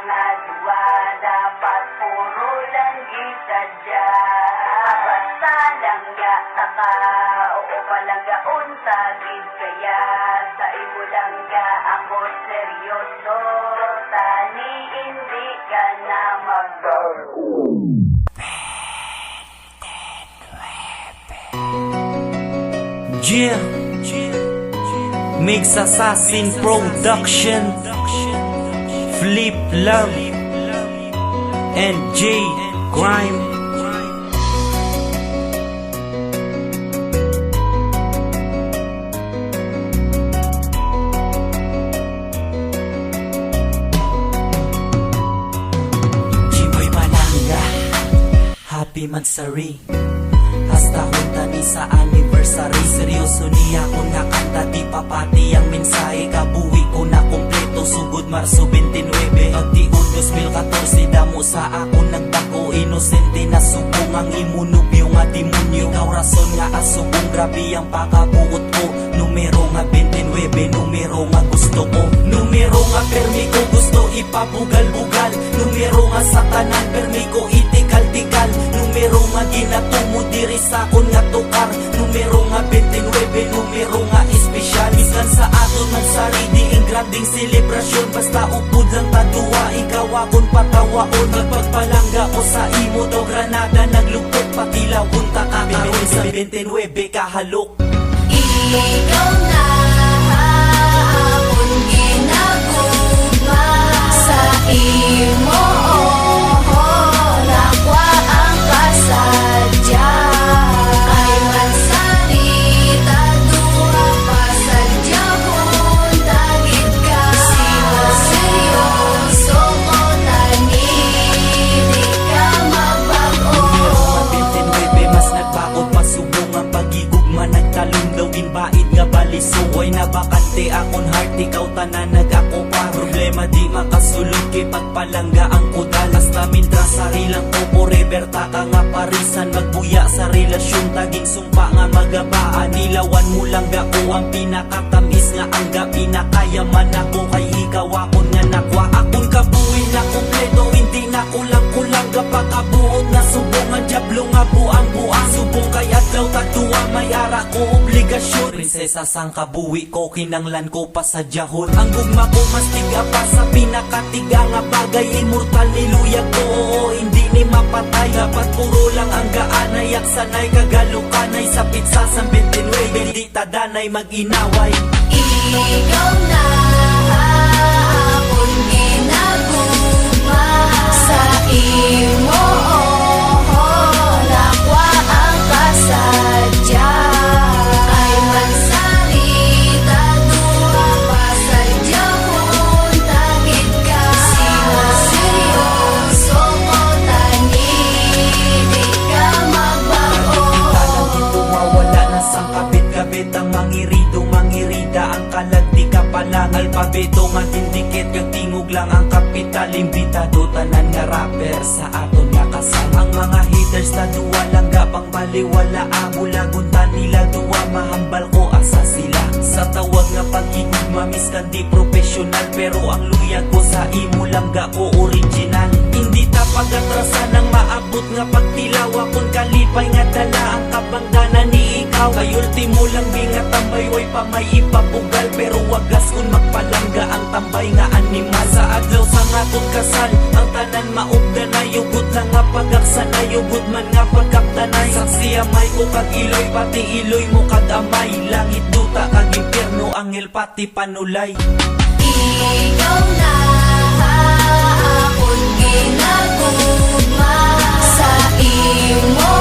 nga duwa, dapat puro lang gisadya. Basta lang ya taka, oo palangga unta gid kaya. Sa imo lang ga ako seryoso, tani hindi ka na Yeah, Mix Assassin Production, Flip Love, and J Grime. Jiboy Malanga, happy magsari. Hasta hunta ni sa anniversary. Seryoso niya kung nakanta, di papati ang mensahe. Kabuwi ko na kompleto, sugod Marso 29. Pagtiod 2014, damo sa ako nagdako. Inosente na subong ang imunubyo nga demonyo. Ikaw rason nga asubong, grabe ang pakabuot ko. Numero nga 29, numero nga gusto ko. Numero nga permi ko gusto ipabugal-bugal. Numero nga satanan, permi ko itikal-tikal. Numero nga ginatumo diri sa akon nga tukar. Numero nga 29, numero nga espesyal. Bisan sa aton magsari, diing granding selebrasyon. Basta upod lang tadua, ikaw akon patawaon. Magpagpalangga ko sa imo daw Granada, naglupot patilawon ta kakaroon sa 29 kahalok. Ikaw na akong ginagugma sa imo, lakwa ang kasadya. Ay mansarita duha pasadya kung tagit ka. Sino seryoso ko tani, di ka magbago. Numero nga 29, mas nagbaog pasubong ang pagigugma. Nagtalong daw ginbait nga baliso. Way nabakante akon heart, ikaw tanan nag-ako pa. Problema di makasulod kay pagpalangga ang kudal. Basta mintra sarilang ko forever ta ka nga parisan. Magbuya sa relasyon, taging sumpa nga magabaan. Nilawan mo lang ko ang pinakatamis nga angga. Pinakayaman ako kay ikaw akon nga nakwa. Akon kabuhi na kompleto, hindi na kulang-kulang. Kapag kabuot na subong ang diablo nga buang-buang. Subong kay adlaw tatuwa, may ara ko obligasyon. Prinsesa sang kabuhi ko, kinanglan ko pa sa jahon. Ang gugma ko mas tiga pa sa pinakatiga nga bagay. Immortal niluyag ko, oo, hindi ni mapatay. Dapat puro lang ang gaanay, aksanay kagalukanay. Sa pizza sa 29, di tadanay mag-inaway. Ikaw na akong ginagugma sa imo, lakwa ang kasadya. Ay mansarita duha pasadya kung tagit ka. Sino seryoso ko tani, di ka magbago. Talang dito mawala na sang kabit-kabit. Ang mangirida ang kalag di ka palang alpabeto. Nga tindikit kag tingog lang ang kapital. Imbitado tanan nga rapper sa aton nga kasal. Ang mga haters na duwa lang gapang baliwala. Mula gunta nila duwa, mahambal ko asa sila. Sa tawag nga pag-ibig mamis ka di professional. Pero ang luyag ko sa imo lang ga ko original. Hindi ta pag-atrasan ang maabot nga pagtilaw. Akon kalipay nga dala ang kabangdanan ni ikaw. Kay ultimo lang di nga tambay, way pa may ipapugal. Pero wagas kun magpalangga ang tambay nga animal. Sa adlaw sa ngaton kasal, ang tanan maugdanay. Yugot lang nga pagaksanay, yugot man nga pagkaptanay. Saksi amay ko kag iloy, pati iloy mo kadamay. Langit duta kag impyerno, angel pati panulay. Ikaw na akong ginagugma sa imo,